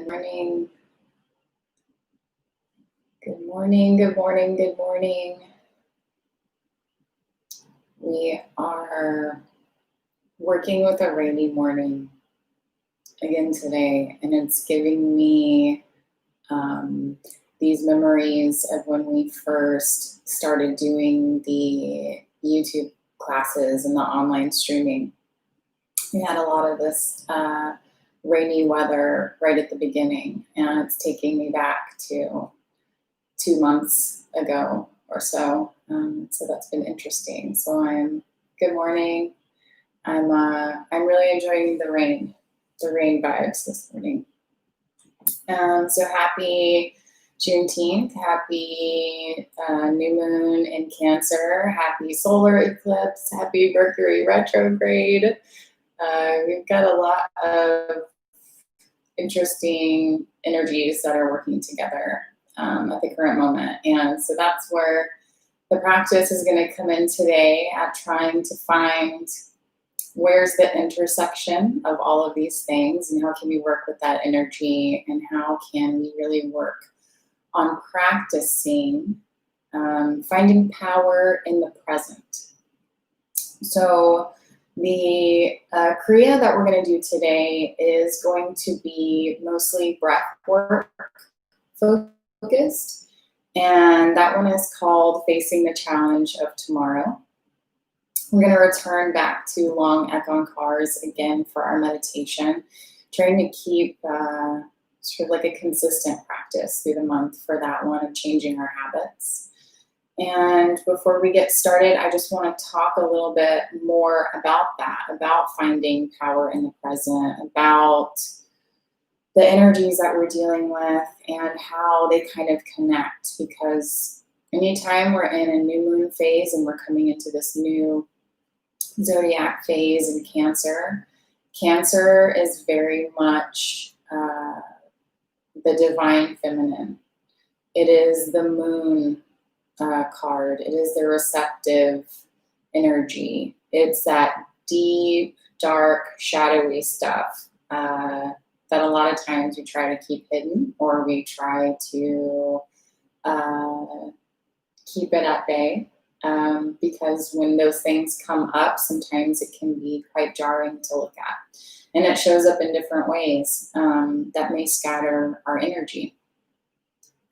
Good morning. Good morning. Good morning. Good morning. We are working with a rainy morning again today, and it's giving me these memories of when we first started doing the YouTube classes and the online streaming. We had a lot of this rainy weather right at the beginning, and it's taking me back to 2 months ago or so. So that's been interesting. Good morning. I'm really enjoying the rain vibes this morning. So happy Juneteenth, happy new moon in Cancer, happy solar eclipse, happy Mercury retrograde. We've got a lot of interesting energies that are working together at the current moment. And so that's where the practice is going to come in today, at trying to find where's the intersection of all of these things, and how can we work with that energy, and how can we really work on practicing finding power in the present. So the Kriya that we're going to do today is going to be mostly breath work focused, and that one is called Facing the Challenge of Tomorrow. We're going to return back to long Ekankars again for our meditation, trying to keep sort of like a consistent practice through the month for that one of changing our habits. And before we get started, I just want to talk a little bit more about that, about finding power in the present, about the energies that we're dealing with and how they kind of connect. Because anytime we're in a new moon phase and we're coming into this new zodiac phase in Cancer, Cancer is very much the divine feminine. It is the moon card. It is the receptive energy. It's that deep, dark, shadowy stuff that a lot of times we try to keep hidden, or we try to keep it at bay. Because when those things come up, sometimes it can be quite jarring to look at. And it shows up in different ways that may scatter our energy.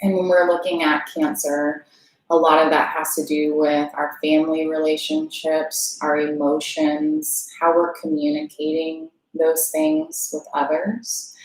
And when we're looking at Cancer, a lot of that has to do with our family relationships, our emotions, how we're communicating those things with others.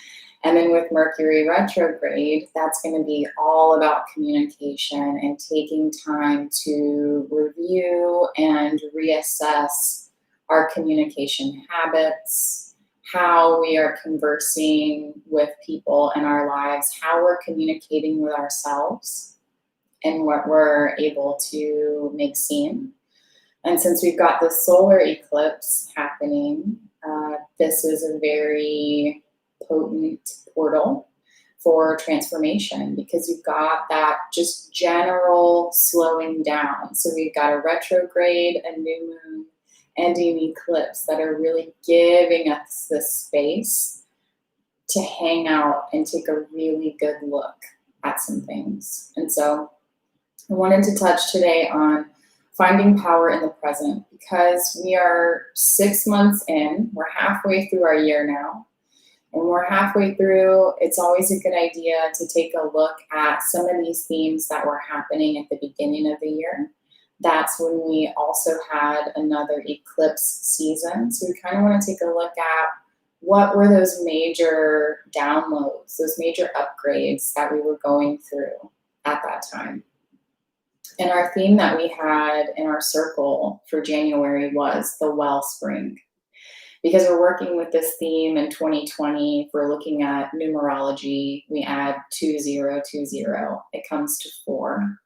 And then with Mercury retrograde, that's going to be all about communication and taking time to review and reassess our communication habits, how we are conversing with people in our lives, how we're communicating with ourselves, and what we're able to make seen. And since we've got the solar eclipse happening, this is a very potent portal for transformation, because you've got that just general slowing down. So we've got a retrograde, a new moon, and an eclipse that are really giving us the space to hang out and take a really good look at some things. And so I wanted to touch today on finding power in the present, because we are 6 months in. We're halfway through our year now. And we're halfway through. It's always a good idea to take a look at some of these themes that were happening at the beginning of the year. That's when we also had another eclipse season. So we kind of want to take a look at what were those major downloads, those major upgrades that we were going through at that time. And our theme that we had in our circle for January was the wellspring. Because we're working with this theme in 2020, if we're looking at numerology, we add 2020. It comes to 4.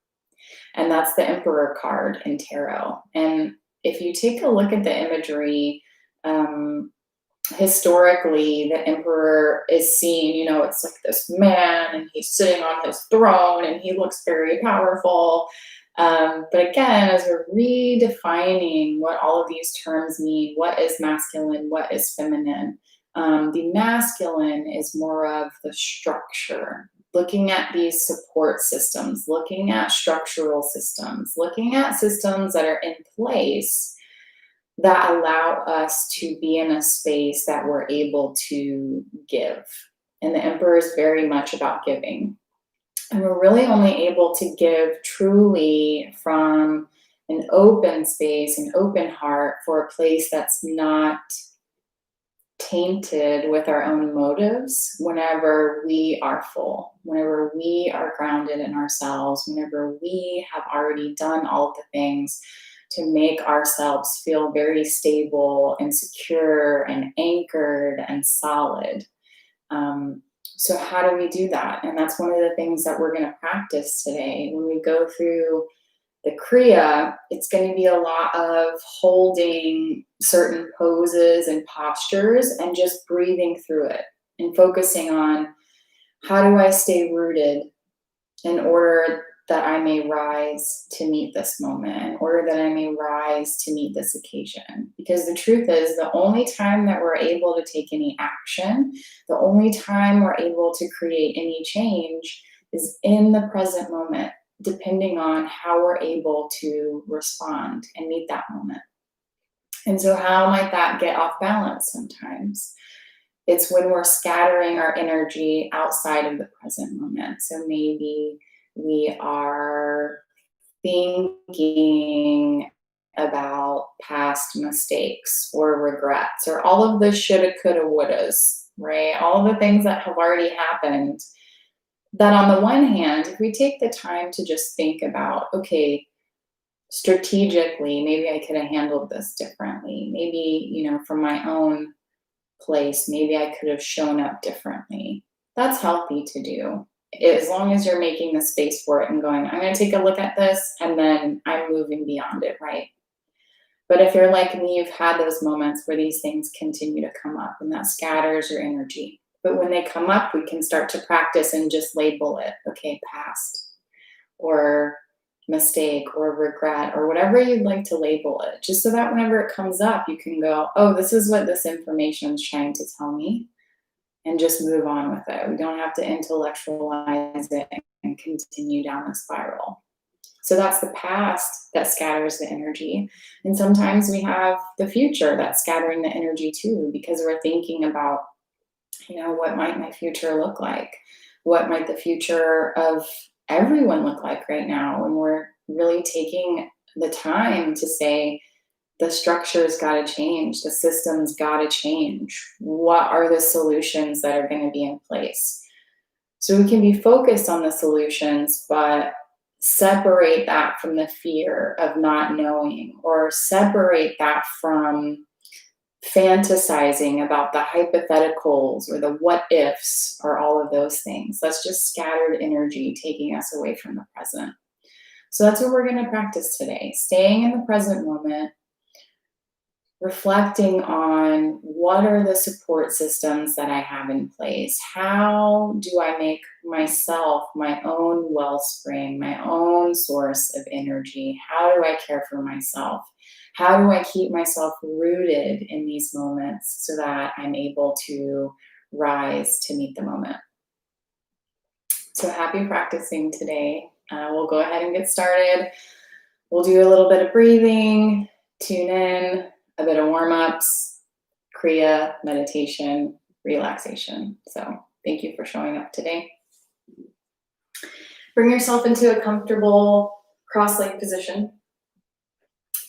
And that's the Emperor card in tarot. And if you take a look at the imagery, historically, the Emperor is seen, it's like this man, and he's sitting on his throne, and he looks very powerful. But again, as we're redefining what all of these terms mean, what is masculine, what is feminine, The masculine is more of the structure, looking at these support systems, looking at structural systems, looking at systems that are in place that allow us to be in a space that we're able to give. And the emperor is very much about giving. And we're really only able to give truly from an open space, an open heart, for a place that's not tainted with our own motives whenever we are full, whenever we are grounded in ourselves, whenever we have already done all of the things to make ourselves feel very stable and secure and anchored and solid. So how do we do that? And that's one of the things that we're going to practice today. When we go through the Kriya, it's going to be a lot of holding certain poses and postures and just breathing through it and focusing on, how do I stay rooted in order that I may rise to meet this moment, in order that I may rise to meet this occasion. Because the truth is, the only time that we're able to take any action, the only time we're able to create any change is in the present moment, depending on how we're able to respond and meet that moment. And so how might that get off balance sometimes? It's when we're scattering our energy outside of the present moment. So maybe we are thinking about past mistakes or regrets or all of the shoulda, coulda, wouldas, right? All of the things that have already happened. That on the one hand, if we take the time to just think about, okay, strategically, maybe I could have handled this differently. Maybe, from my own place, maybe I could have shown up differently. That's healthy to do. As long as you're making the space for it and going, I'm going to take a look at this and then I'm moving beyond it, right? But if you're like me, you've had those moments where these things continue to come up and that scatters your energy. But when they come up, we can start to practice and just label it, okay, past or mistake or regret or whatever you'd like to label it, just so that whenever it comes up, you can go, oh, this is what this information is trying to tell me, and just move on with it. We don't have to intellectualize it and continue down the spiral. So that's the past that scatters the energy. And sometimes we have the future that's scattering the energy too, because we're thinking about, what might my future look like? What might the future of everyone look like right now? When we're really taking the time to say, the structure's got to change, the system's got to change. What are the solutions that are going to be in place? So we can be focused on the solutions, but separate that from the fear of not knowing, or separate that from fantasizing about the hypotheticals or the what ifs or all of those things. That's just scattered energy taking us away from the present. So that's what we're going to practice today. Staying in the present moment, reflecting on what are the support systems that I have in place? How do I make myself my own wellspring, my own source of energy? How do I care for myself? How do I keep myself rooted in these moments so that I'm able to rise to meet the moment? So happy practicing today. We'll go ahead and get started. We'll do a little bit of breathing, tune in, a bit of warm-ups, Kriya, meditation, relaxation. So thank you for showing up today. Bring yourself into a comfortable cross-legged position.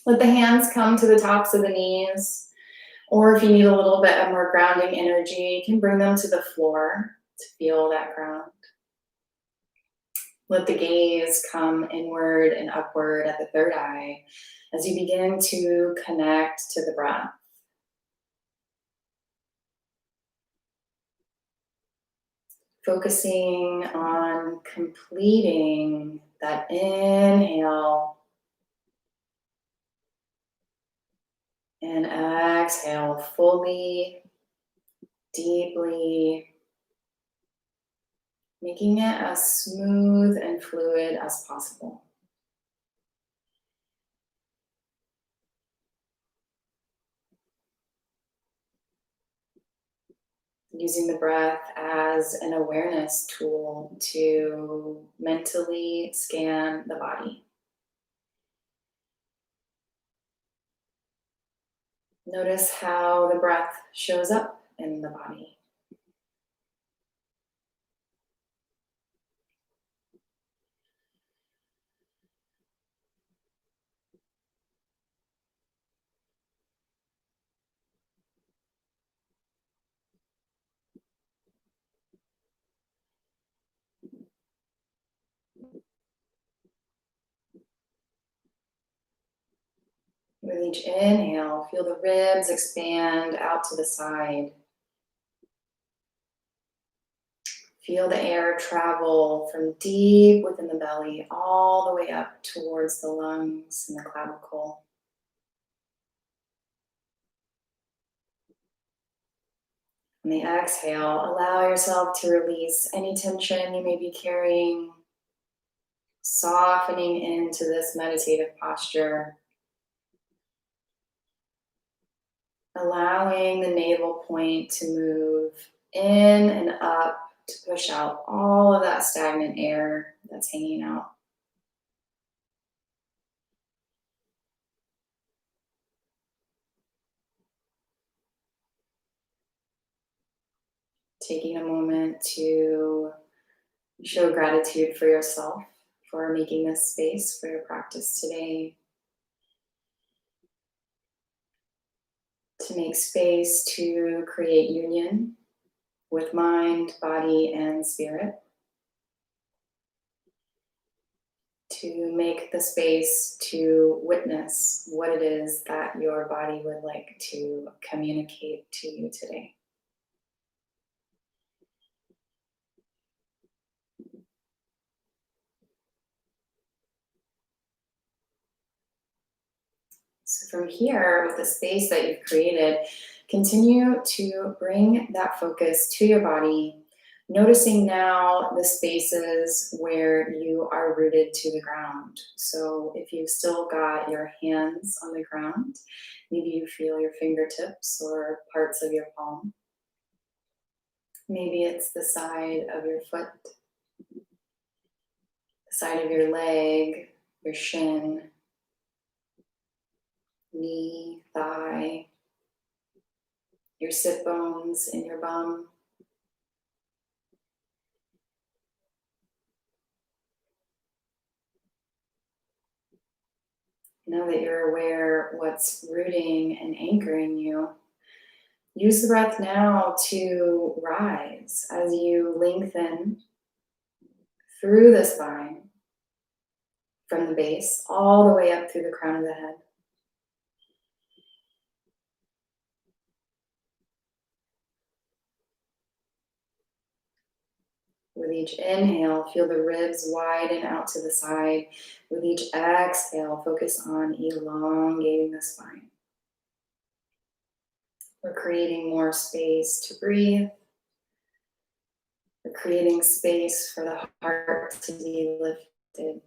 Let the hands come to the tops of the knees, or if you need a little bit of more grounding energy, you can bring them to the floor to feel that ground. Let the gaze come inward and upward at the third eye as you begin to connect to the breath. Focusing on completing that inhale and exhale fully, deeply, making it as smooth and fluid as possible. using the breath as an awareness tool to mentally scan the body. Notice how the breath shows up in the body. With each inhale, feel the ribs expand out to the side. Feel the air travel from deep within the belly all the way up towards the lungs and the clavicle. On the exhale, allow yourself to release any tension you may be carrying, softening into this meditative posture, allowing the navel point to move in and up to push out all of that stagnant air that's hanging out. Taking a moment to show gratitude for yourself for making this space for your practice today. To make space to create union with mind, body, and spirit. To make the space to witness what it is that your body would like to communicate to you today. So from here, with the space that you've created, continue to bring that focus to your body, noticing now the spaces where you are rooted to the ground. So if you've still got your hands on the ground, maybe you feel your fingertips or parts of your palm. Maybe it's the side of your foot, the side of your leg, your shin, knee, thigh, your sit bones in your bum. Now that you're aware what's rooting and anchoring you, use the breath now to rise as you lengthen through the spine from the base all the way up through the crown of the head. With each inhale, feel the ribs widen out to the side. With each exhale, focus on elongating the spine. We're creating more space to breathe. We're creating space for the heart to be lifted.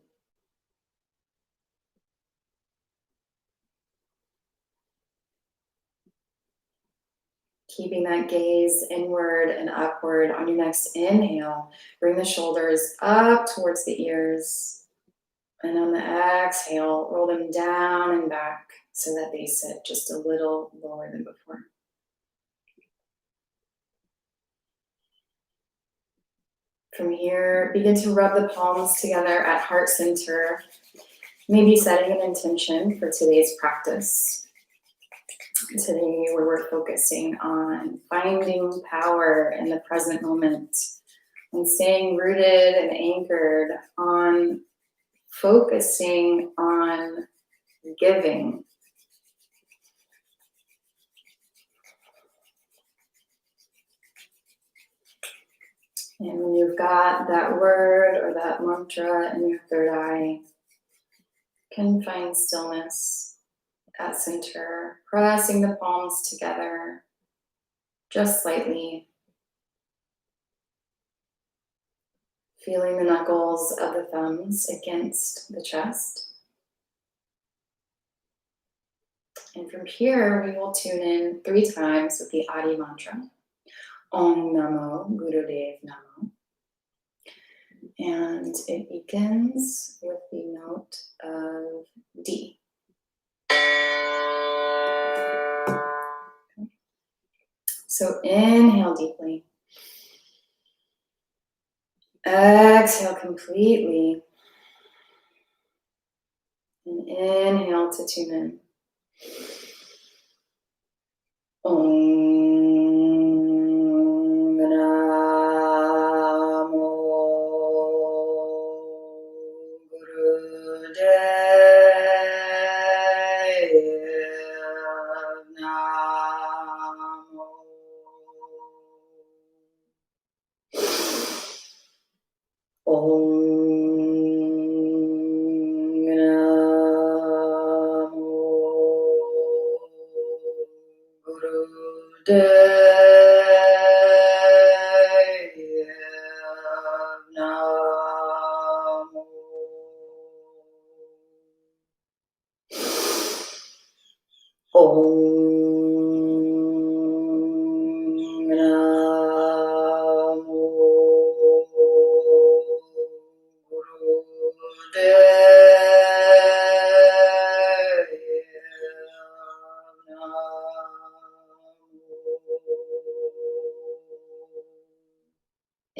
Keeping that gaze inward and upward. On your next inhale, bring the shoulders up towards the ears. And on the exhale, roll them down and back so that they sit just a little lower than before. From here, begin to rub the palms together at heart center, maybe setting an intention for today's practice. Today, where we're focusing on finding power in the present moment, and staying rooted and anchored, on focusing on giving. And when you've got that word or that mantra in your third eye, you can find stillness at center, pressing the palms together just slightly, feeling the knuckles of the thumbs against the chest. And from here, we will tune in 3 times with the Adi mantra. Om Namo Gurudev Namo. And it begins with the note of D. So inhale deeply. Exhale completely. And inhale to tune in. Om Namo Gurudev Namo.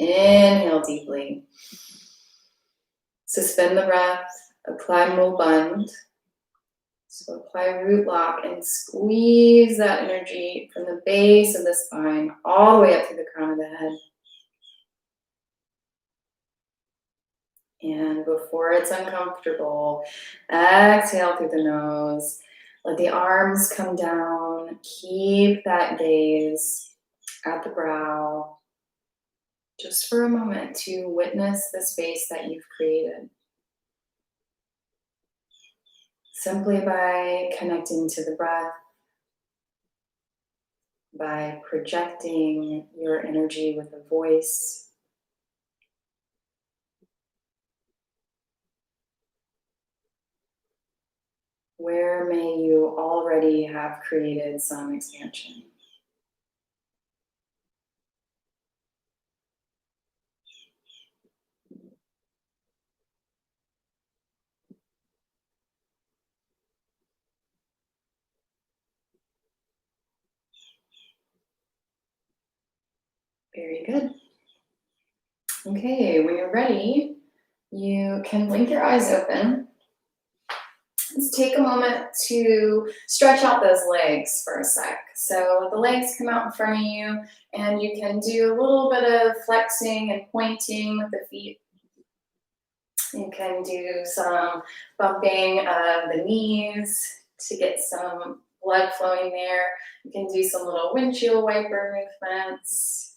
Inhale deeply. Suspend the breath. Apply Mulband. So apply root lock and squeeze that energy from the base of the spine all the way up to the crown of the head. And before it's uncomfortable, exhale through the nose. Let the arms come down. Keep that gaze at the brow. Just for a moment to witness the space that you've created. Simply by connecting to the breath, by projecting your energy with a voice. Where may you already have created some expansion? Very good. Okay, when you're ready, you can blink your eyes open. Let's take a moment to stretch out those legs for a sec. So let the legs come out in front of you, and you can do a little bit of flexing and pointing with the feet. You can do some bumping of the knees to get some blood flowing there. You can do some little windshield wiper movements.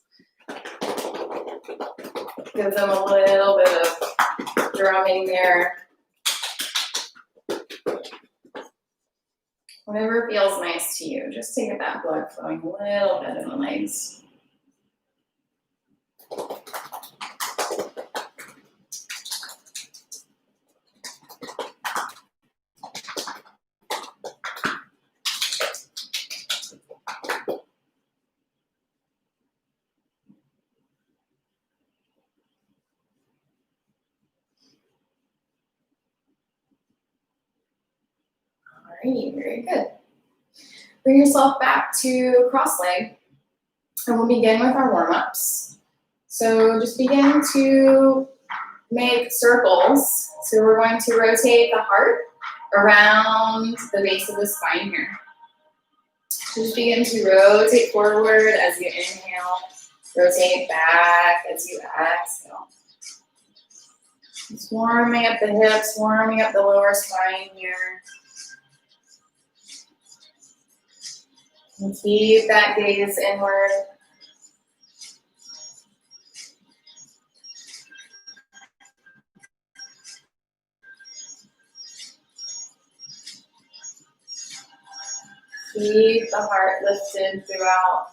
Give them a little bit of drumming there. Whatever feels nice to you, just to get that blood flowing a little bit in the legs. Alrighty, very good. Bring yourself back to cross leg, and we'll begin with our warm-ups. So just begin to make circles. So we're going to rotate the heart around the base of the spine here. So just begin to rotate forward as you inhale, rotate back as you exhale. Just warming up the hips, warming up the lower spine here. And keep that gaze inward. Keep the heart lifted throughout.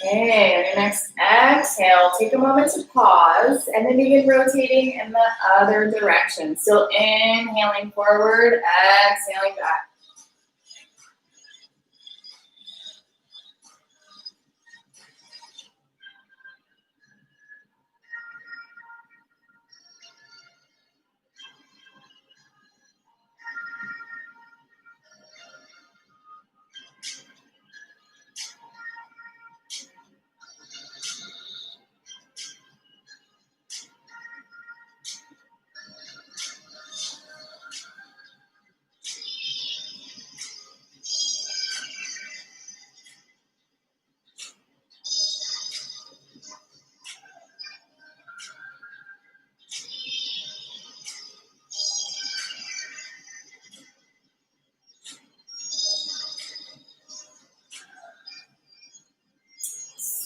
Okay, on your next exhale, take a moment to pause and then begin rotating in the other direction. Still inhaling forward, exhaling back.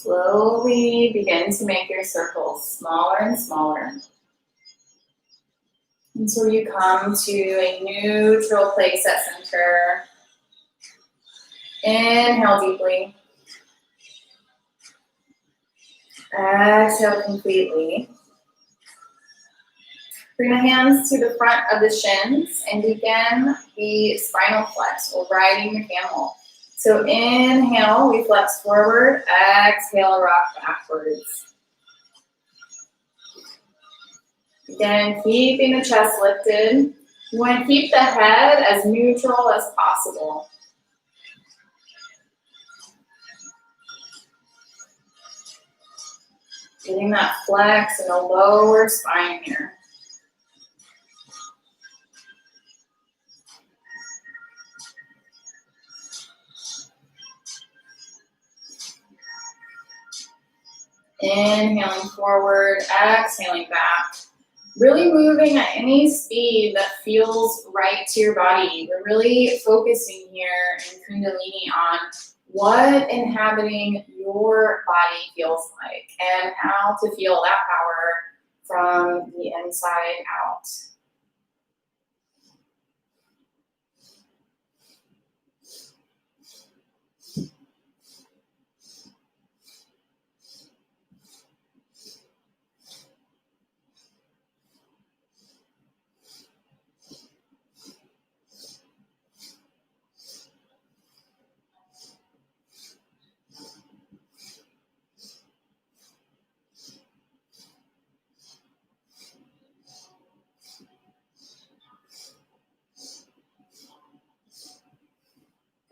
Slowly begin to make your circles smaller and smaller until you come to a neutral place at center. Inhale deeply. Exhale completely. Bring the hands to the front of the shins and begin the spinal flex or riding the camel. So inhale, we flex forward. Exhale, rock backwards. Again, keeping the chest lifted. You want to keep the head as neutral as possible. Getting that flex in the lower spine here. Inhaling forward, exhaling back. Really moving at any speed that feels right to your body. We're really focusing here in Kundalini on what inhabiting your body feels like and how to feel that power from the inside out.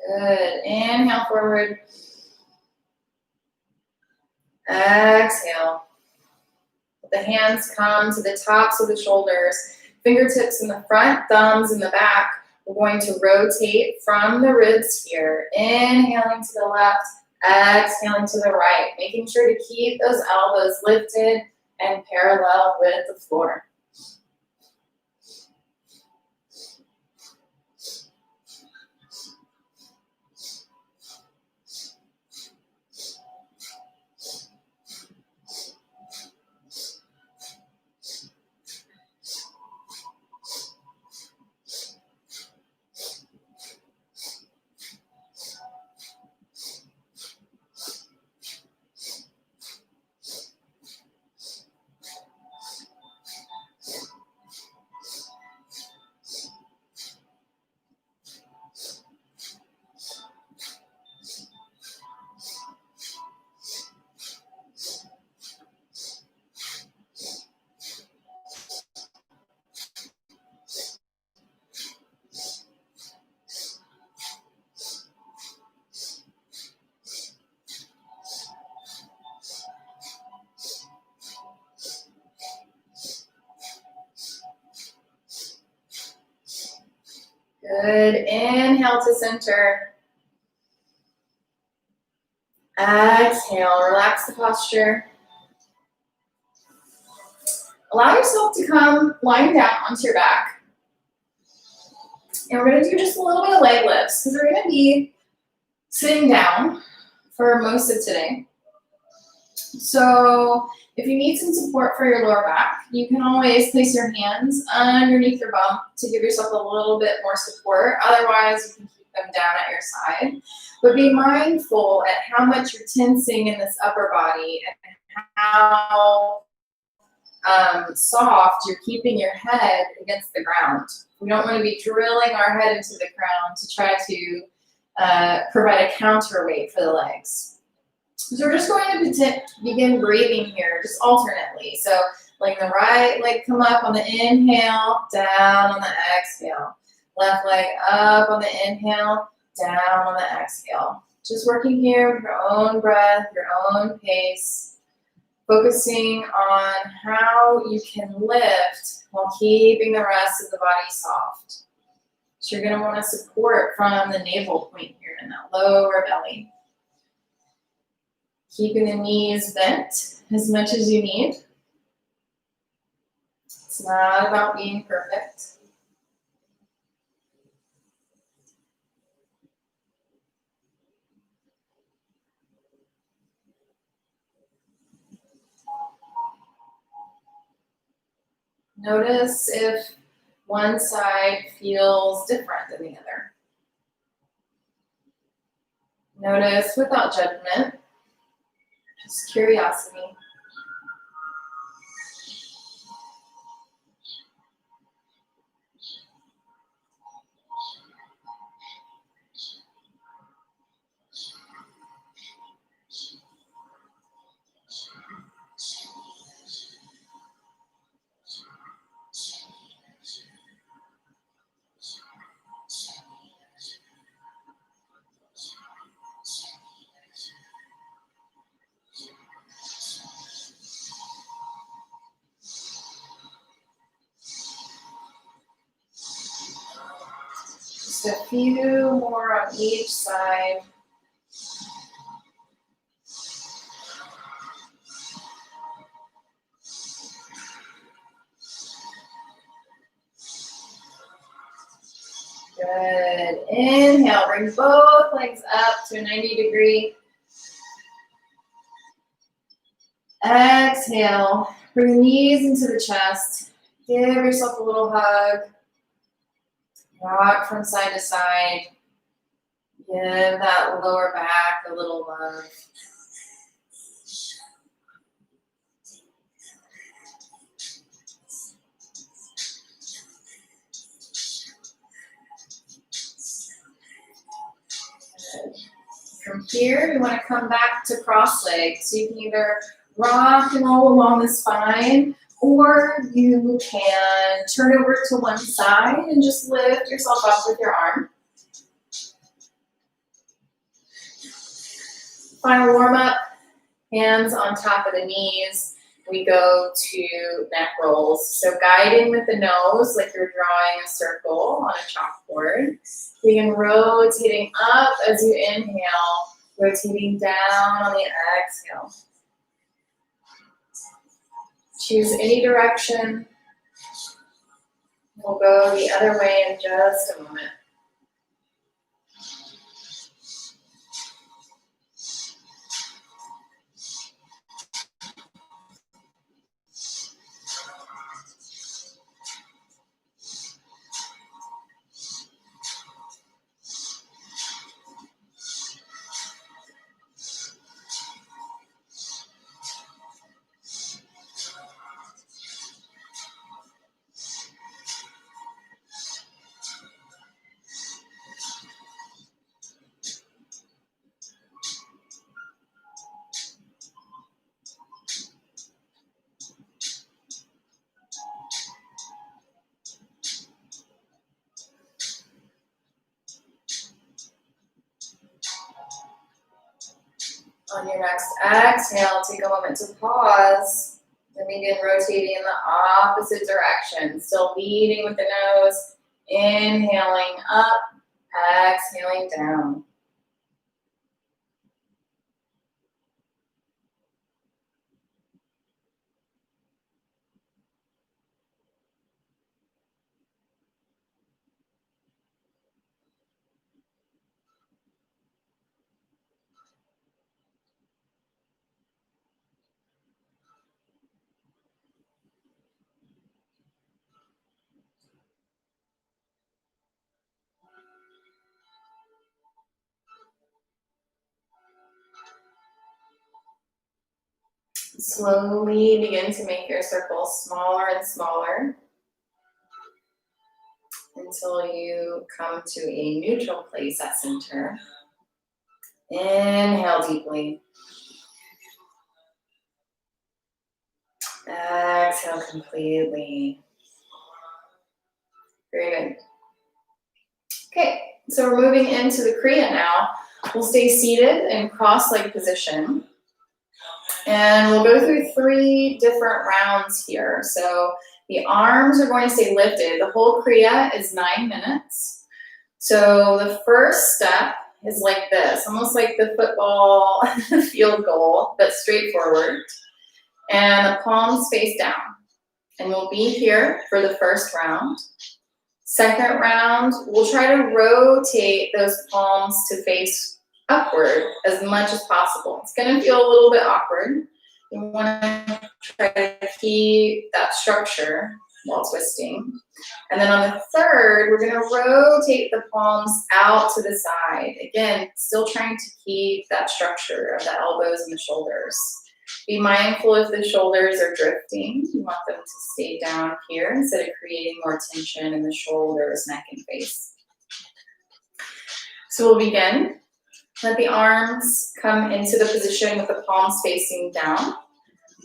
Good. Inhale forward. Exhale. Let the hands come to the tops of the shoulders. Fingertips in the front, thumbs in the back. We're going to rotate from the ribs here. Inhaling to the left, exhaling to the right. Making sure to keep those elbows lifted and parallel with the floor. Good. Inhale to center. Exhale. Relax the posture. Allow yourself to come lying down onto your back. And we're going to do just a little bit of leg lifts because we're going to be sitting down for most of today. So if you need some support for your lower back, you can always place your hands underneath your bum to give yourself a little bit more support. Otherwise, you can keep them down at your side. But be mindful at how much you're tensing in this upper body and how soft you're keeping your head against the ground. We don't want to be drilling our head into the ground to try to provide a counterweight for the legs. So we're just going to begin breathing here, just alternately. So letting the right leg come up on the inhale, down on the exhale. Left leg up on the inhale, down on the exhale. Just working here with your own breath, your own pace, focusing on how you can lift while keeping the rest of the body soft. So you're going to want to support from the navel point here in that lower belly. Keeping the knees bent as much as you need. It's not about being perfect. Notice if one side feels different than the other. Notice without judgment, just curiosity. Just a few more on each side. Good. Inhale, bring both legs up to a 90-degree. Exhale, bring the knees into the chest. Give yourself a little hug. Rock from side to side. Give that lower back a little love. From here, you want to come back to cross legs. So you can either rock and roll along the spine, or you can turn over to one side and just lift yourself up with your arm. Final warm up, hands on top of the knees. We go to neck rolls. So guiding with the nose, like you're drawing a circle on a chalkboard. Begin rotating up as you inhale, rotating down on the exhale. Choose any direction. We'll go the other way in just a moment. On your next exhale, take a moment to pause and begin rotating in the opposite direction. Still leading with the nose, inhaling up, exhaling down. Slowly begin to make your circle smaller and smaller until you come to a neutral place at center. Inhale deeply. Exhale completely. Very good. Okay, so we're moving into the Kriya now. We'll stay seated in cross-leg position. And we'll go through 3 different rounds here. So the arms are going to stay lifted. The whole Kriya is 9 minutes. So the first step is like this, almost like the football field goal, but straightforward. And the palms face down. And we'll be here for the first round. Second round, we'll try to rotate those palms to face upward as much as possible. It's going to feel a little bit awkward. You want to try to keep that structure while twisting. And then on the third, we're going to rotate the palms out to the side. Again, still trying to keep that structure of the elbows and the shoulders. Be mindful if the shoulders are drifting. You want them to stay down here instead of creating more tension in the shoulders, neck, and face. So we'll begin. Let the arms come into the position with the palms facing down.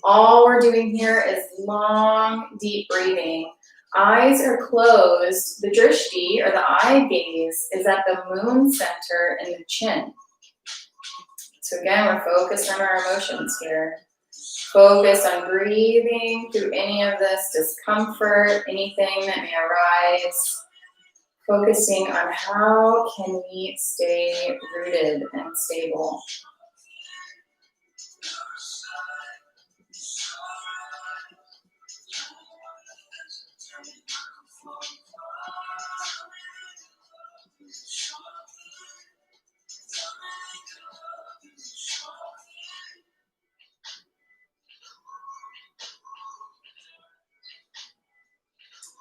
All we're doing here is long, deep breathing. Eyes are closed. The drishti, or the eye gaze, is at the moon center in the chin. So again, we're focused on our emotions here. Focus on breathing through any of this discomfort, anything that may arise. Focusing on how can we stay rooted and stable.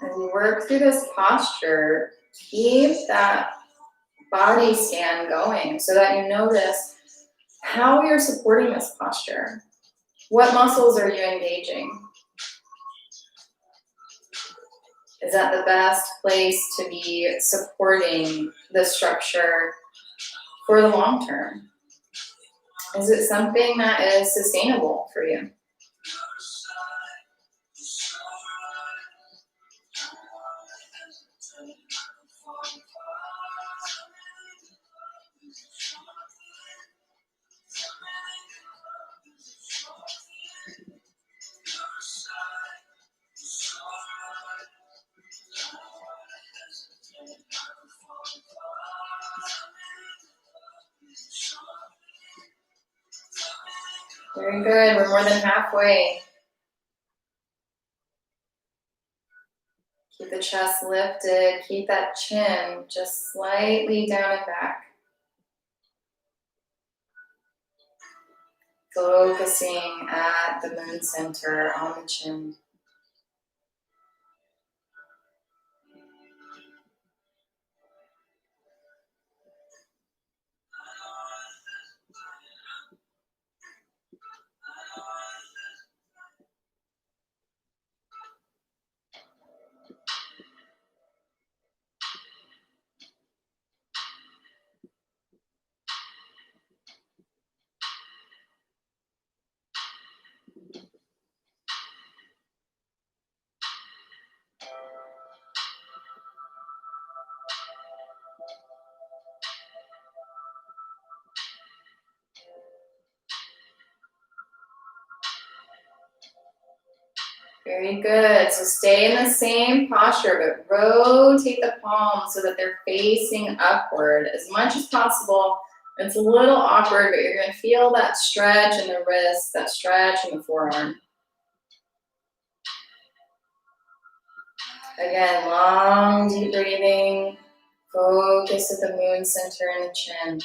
As we work through this posture, keep that body scan going so that you notice how you're supporting this posture. What muscles are you engaging? Is that the best place to be supporting the structure for the long term? Is it something that is sustainable for you? Very good. We're more than halfway. Keep the chest lifted. Keep that chin just slightly down and back. Focusing at the moon center on the chin. Very good. So stay in the same posture, but rotate the palms so that they're facing upward as much as possible. It's a little awkward, but you're going to feel that stretch in the wrist, that stretch in the forearm. Again, long, deep breathing. Focus at the moon center in the chin.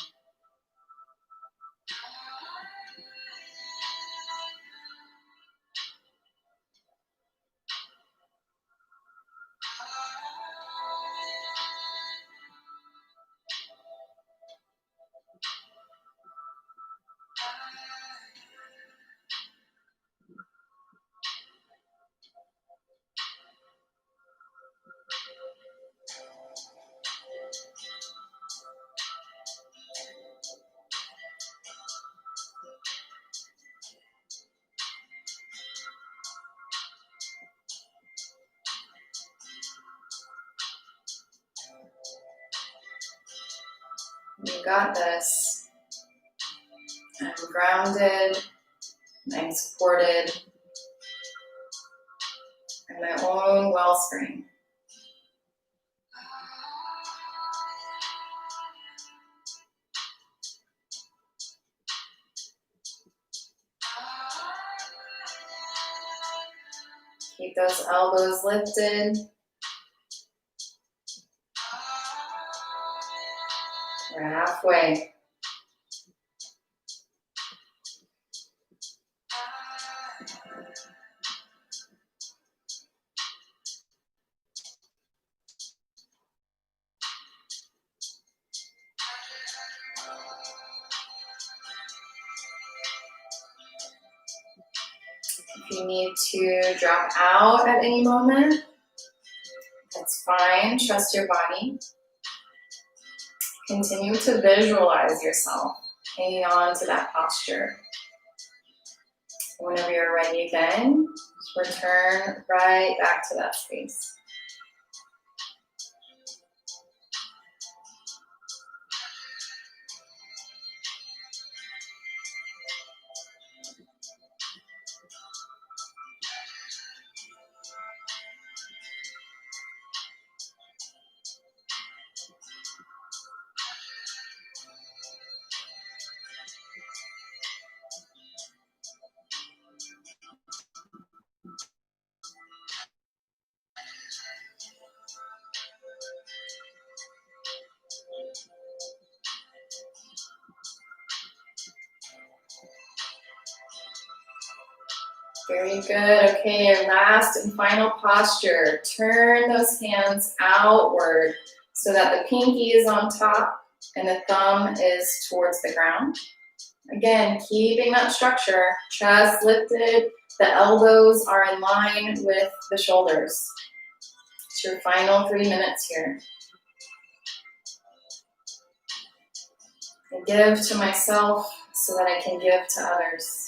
You got this. I'm grounded. I'm supported. I'm my own wellspring. Keep those elbows lifted. We're halfway. If you need to drop out at any moment, that's fine. Trust your body. Continue to visualize yourself hanging on to that posture. Whenever you're ready again, just return right back to that space. Very good. Okay, your last and final posture. Turn those hands outward so that the pinky is on top and the thumb is towards the ground. Again, keeping that structure, chest lifted, the elbows are in line with the shoulders. It's your final 3 minutes here. I give to myself so that I can give to others.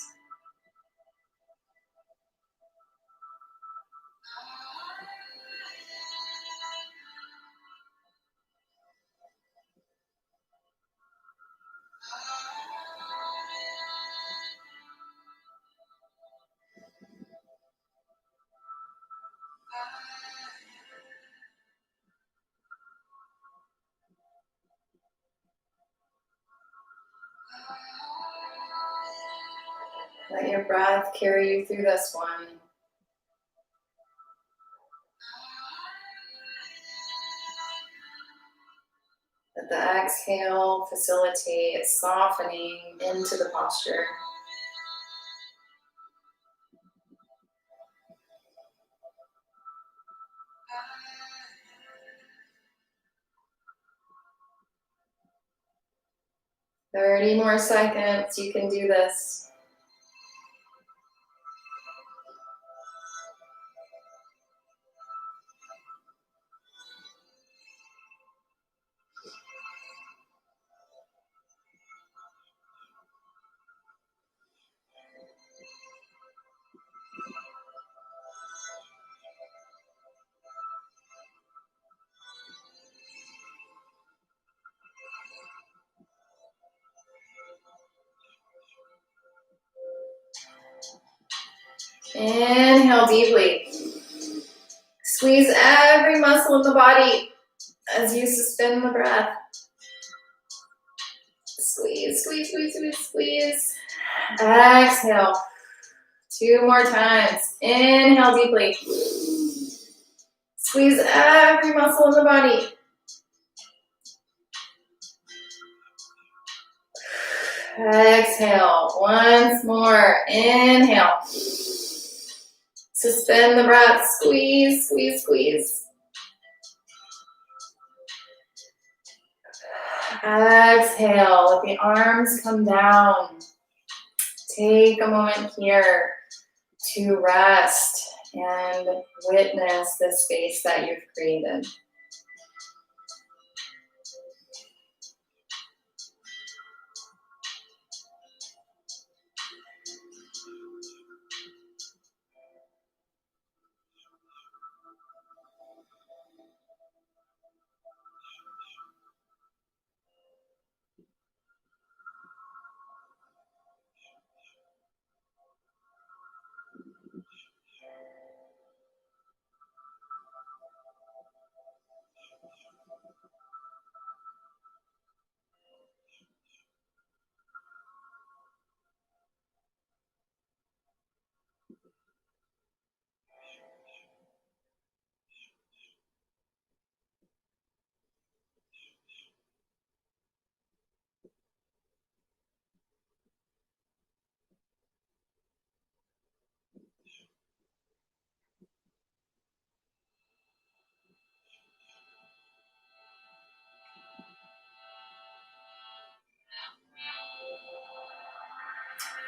Let your breath carry you through this one. Let the exhale facilitate softening into the posture. "30 more seconds, you can do this." Inhale deeply. Squeeze every muscle in the body as you suspend the breath. Squeeze, squeeze, squeeze, squeeze, squeeze. Exhale. 2 more times. Inhale deeply. Squeeze every muscle in the body. Exhale. Once more. Inhale. Suspend the breath. Squeeze, squeeze, squeeze. Exhale. Let the arms come down. Take a moment here to rest and witness the space that you've created.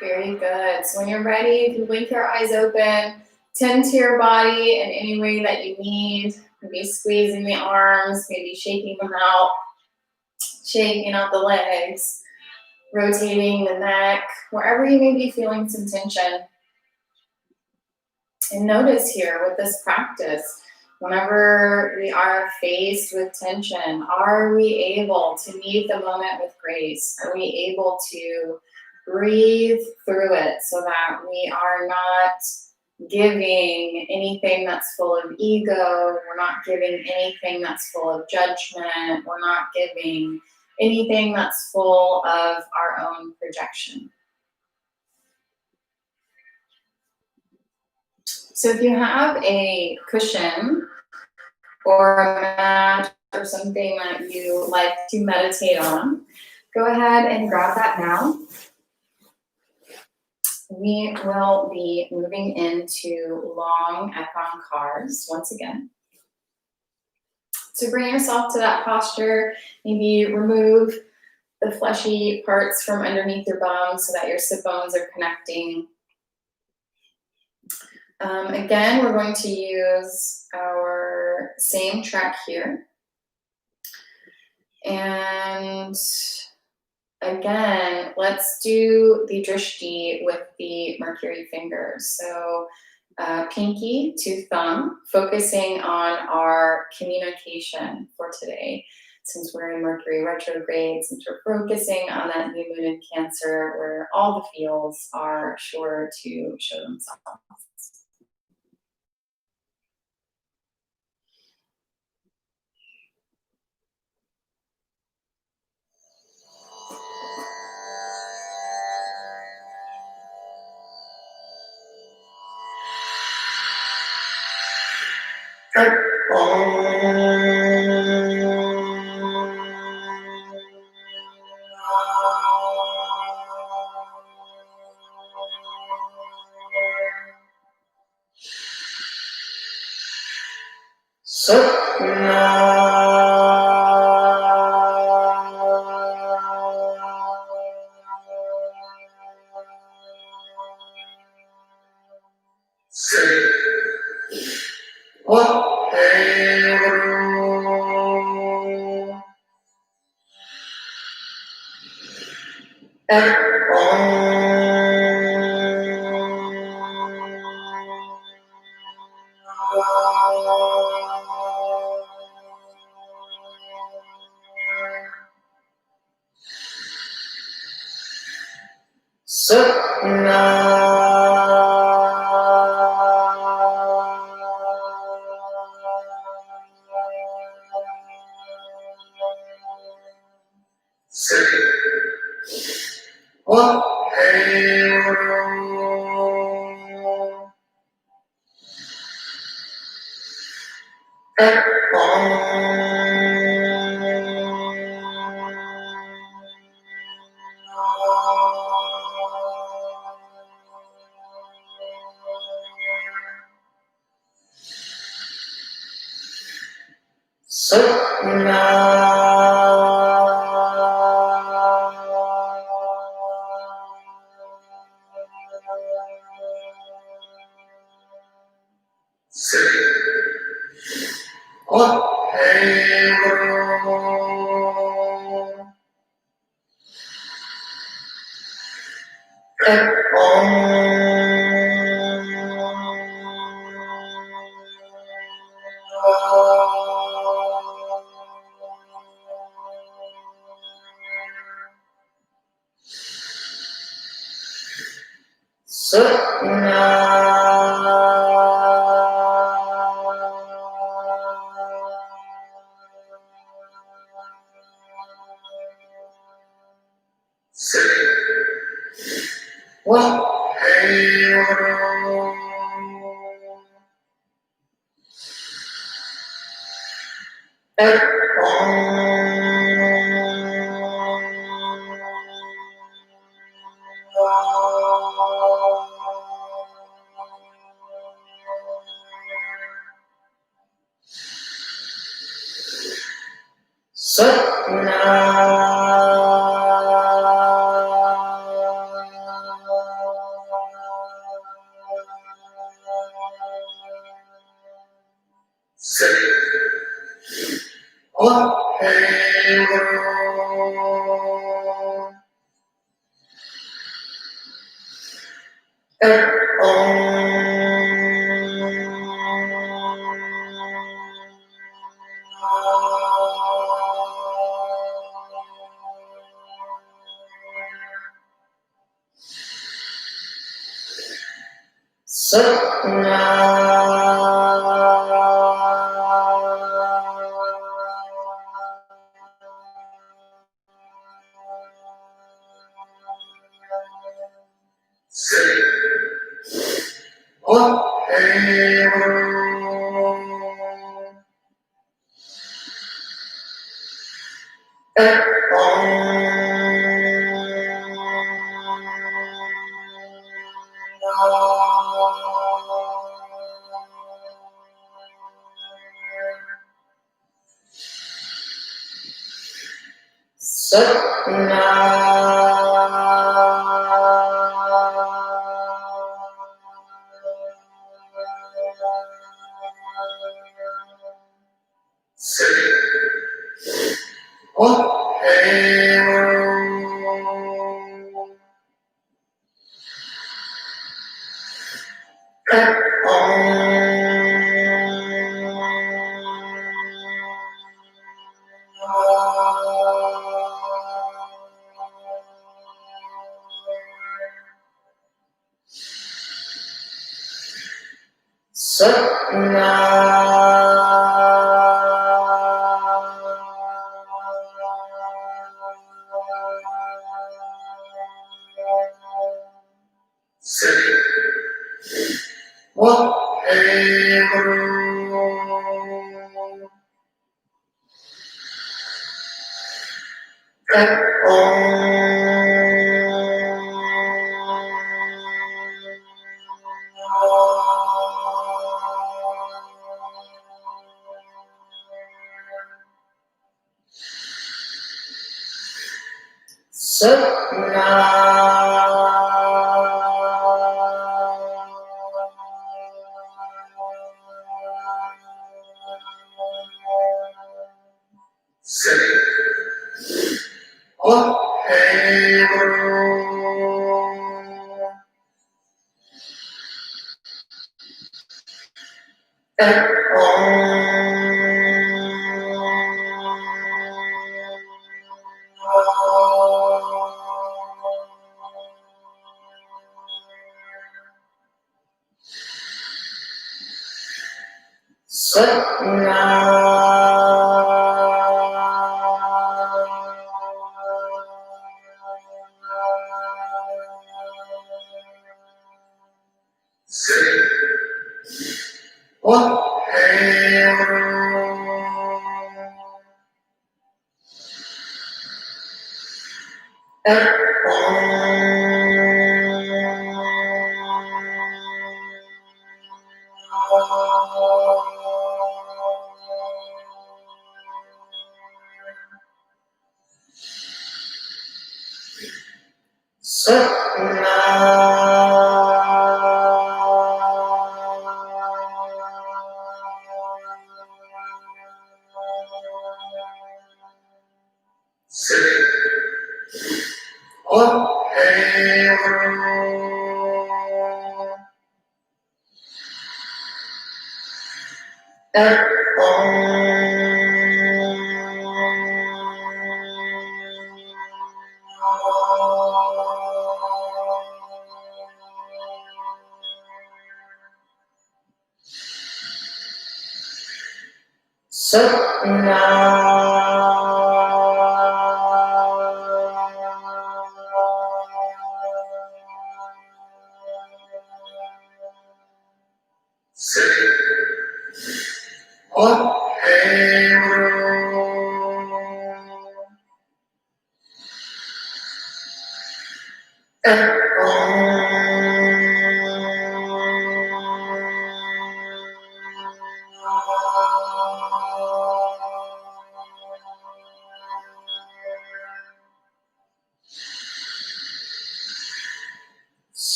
Very good. So when you're ready, you can blink your eyes open, tend to your body in any way that you need. Maybe squeezing the arms, maybe shaking them out, shaking out the legs, rotating the neck, wherever you may be feeling some tension. And notice here with this practice, whenever we are faced with tension, are we able to meet the moment with grace? Are we able to breathe through it so that we are not giving anything that's full of ego, we're not giving anything that's full of judgment, we're not giving anything that's full of our own projection. So if you have a cushion or a mat or something that you like to meditate on, go ahead and grab that now. We will be moving into long eckankars once again. So bring yourself to that posture. Maybe remove the fleshy parts from underneath your bum so that your sit bones are connecting. Again, we're going to use our same track here. And again, let's do the drishti with the Mercury fingers. So pinky to thumb, focusing on our communication for today. Since we're in Mercury retrograde, since we're focusing on that new moon in Cancer, where all the feels are sure to show themselves.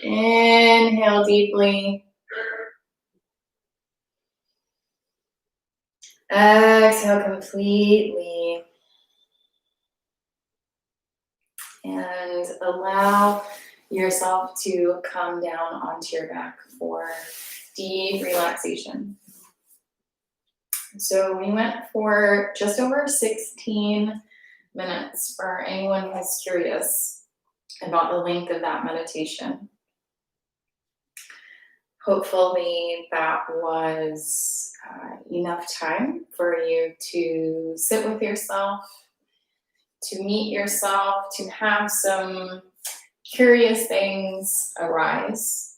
Inhale deeply. Exhale completely. And allow yourself to come down onto your back for deep relaxation. So we went for just over 16 minutes for anyone who's curious about the length of that meditation. Hopefully that was enough time for you to sit with yourself, to meet yourself, to have some curious things arise.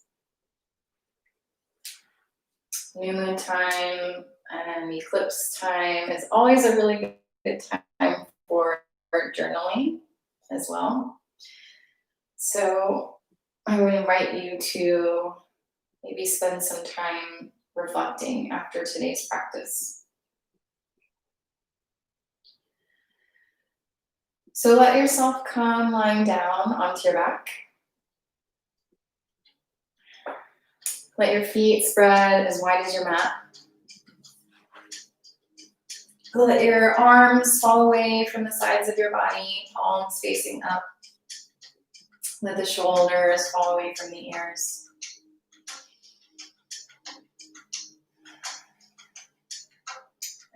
New moon time and eclipse time is always a really good time for journaling as well. So I would invite you to maybe spend some time reflecting after today's practice. So let yourself come lying down onto your back. Let your feet spread as wide as your mat. Let your arms fall away from the sides of your body, palms facing up. Let the shoulders fall away from the ears.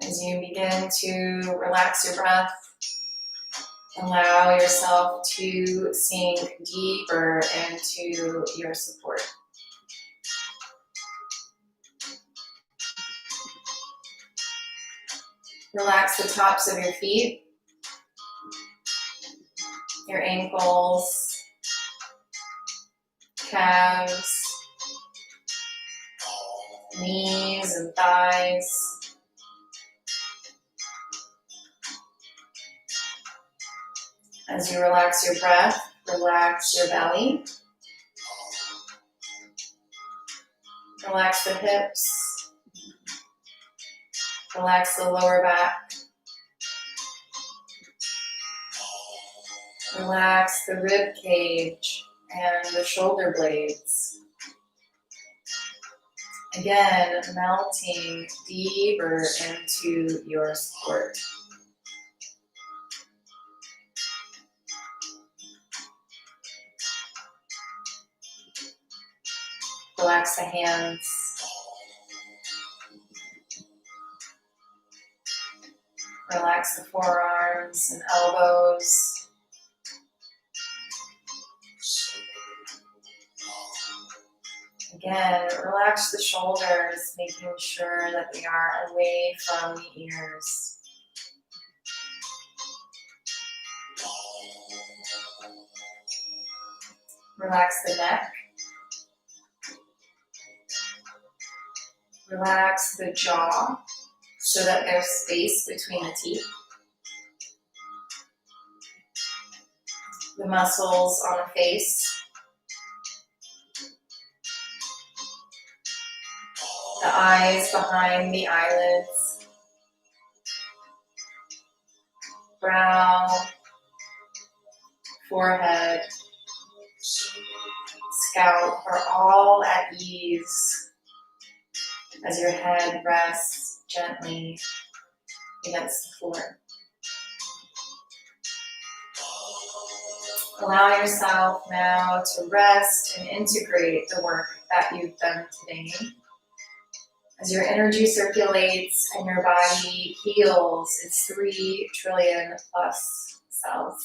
As you begin to relax your breath, allow yourself to sink deeper into your support. Relax the tops of your feet, your ankles, calves, knees and thighs. As you relax your breath, relax your belly. Relax the hips. Relax the lower back. Relax the rib cage and the shoulder blades. Again, melting deeper into your support. Relax the hands. Relax the forearms and elbows. Again, relax the shoulders, making sure that they are away from the ears. Relax the neck. Relax the jaw so that there's space between the teeth. The muscles on the face. The eyes behind the eyelids. Brow. Forehead. Scalp are all at ease as your head rests gently against the floor. Allow yourself now to rest and integrate the work that you've done today. As your energy circulates and your body heals its 3 trillion plus cells.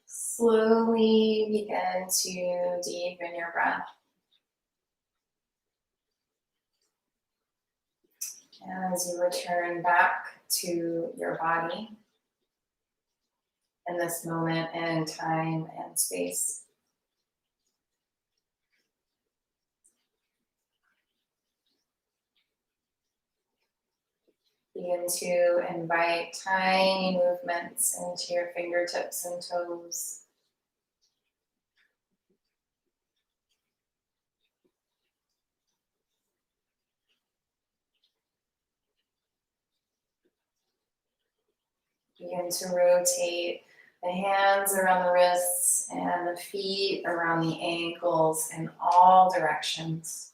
Slowly begin to deepen your breath. As you return back to your body in this moment in time and space. Begin to invite tiny movements into your fingertips and toes. Begin to rotate the hands around the wrists and the feet around the ankles in all directions.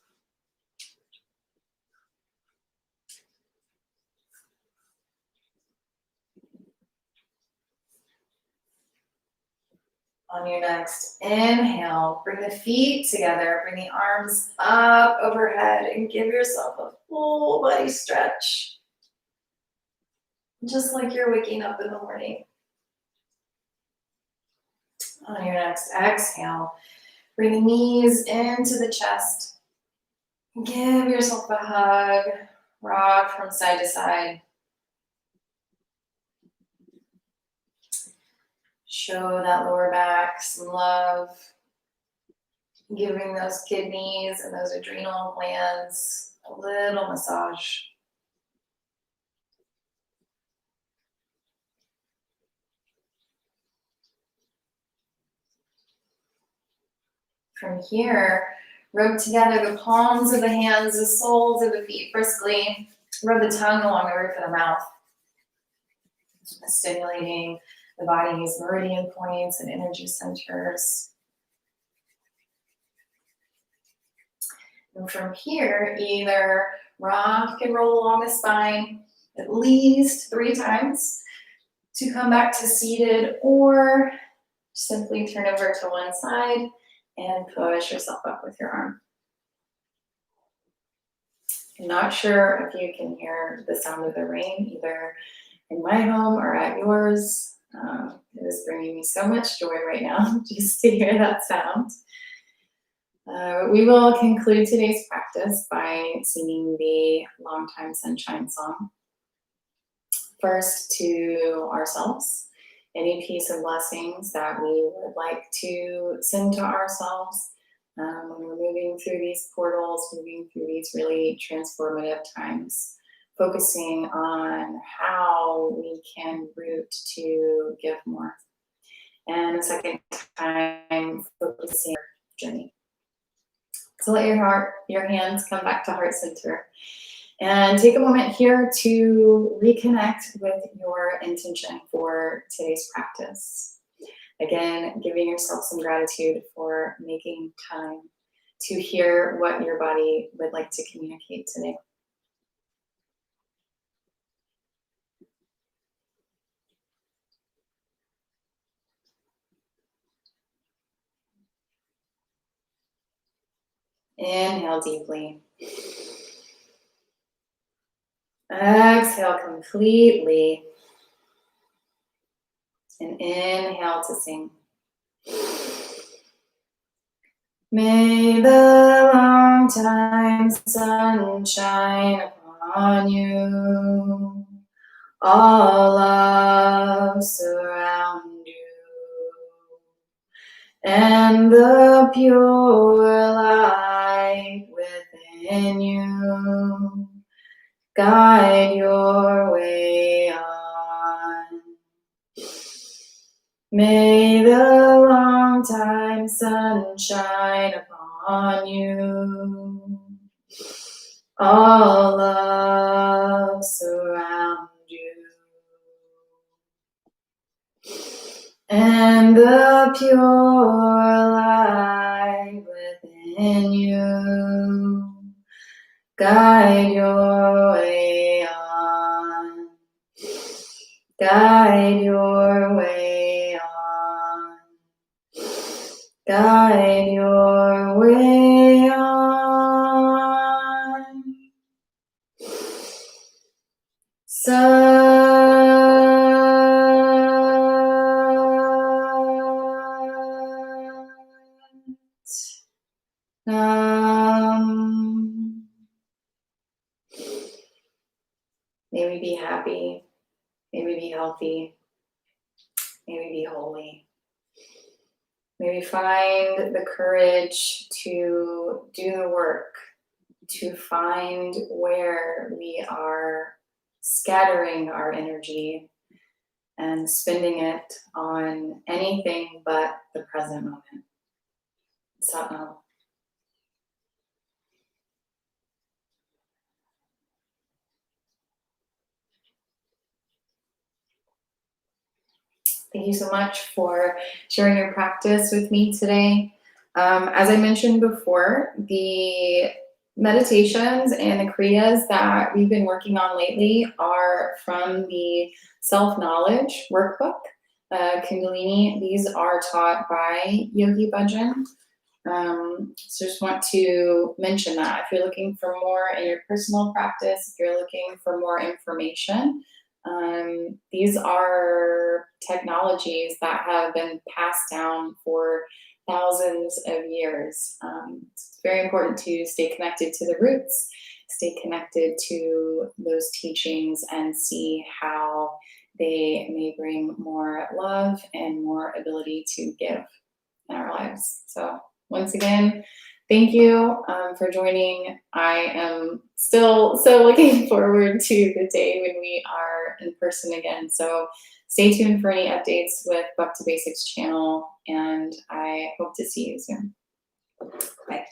On your next inhale, bring the feet together, bring the arms up overhead, and give yourself a full body stretch. Just like you're waking up in the morning. On your next exhale, bring the knees into the chest. Give yourself a hug, rock from side to side. Show that lower back some love. Giving those kidneys and those adrenal glands a little massage. From here, rub together the palms of the hands, the soles of the feet briskly. Rub the tongue along the roof of the mouth, stimulating the body's meridian points and energy centers. And from here, either rock and roll along the spine at least 3 times to come back to seated, or simply turn over to one side and push yourself up with your arm. I'm not sure if you can hear the sound of the rain, either in my home or at yours. It is bringing me so much joy right now just to hear that sound. We will conclude today's practice practice by singing the Long Time Sunshine song. First, to ourselves, any piece of blessings that we would like to send to ourselves when we're moving through these portals, moving through these really transformative times, focusing on how we can root to give more. And the second time, focusing on your journey. So let your hands come back to heart center. And take a moment here to reconnect with your intention for today's practice. Again, giving yourself some gratitude for making time to hear what your body would like to communicate today. Inhale deeply. Exhale completely. And inhale to sing. May the long time sun shine upon you. All love surround you. And the pure light within you guide your way on. May the long time sun shine upon you. All love surround you. And the pure light within you guide your way on. Guide your way on. Guide your way on. May we be happy. May we be healthy. May we be holy. May we find the courage to do the work, to find where we are scattering our energy and spending it on anything but the present moment. Satnam. Thank you so much for sharing your practice with me today. As I mentioned before, the meditations and the kriyas that we've been working on lately are from the Self-Knowledge Workbook, Kundalini. These are taught by Yogi Bhajan. So just want to mention that if you're looking for more in your personal practice, if you're looking for more information, these are technologies that have been passed down for thousands of years. It's very important to stay connected to the roots, stay connected to those teachings, and see how they may bring more love and more ability to give in our lives. So once again, thank you for joining. I am still so looking forward to the day when we are in person again. So stay tuned for any updates with Back to Basics channel, and I hope to see you soon. Bye.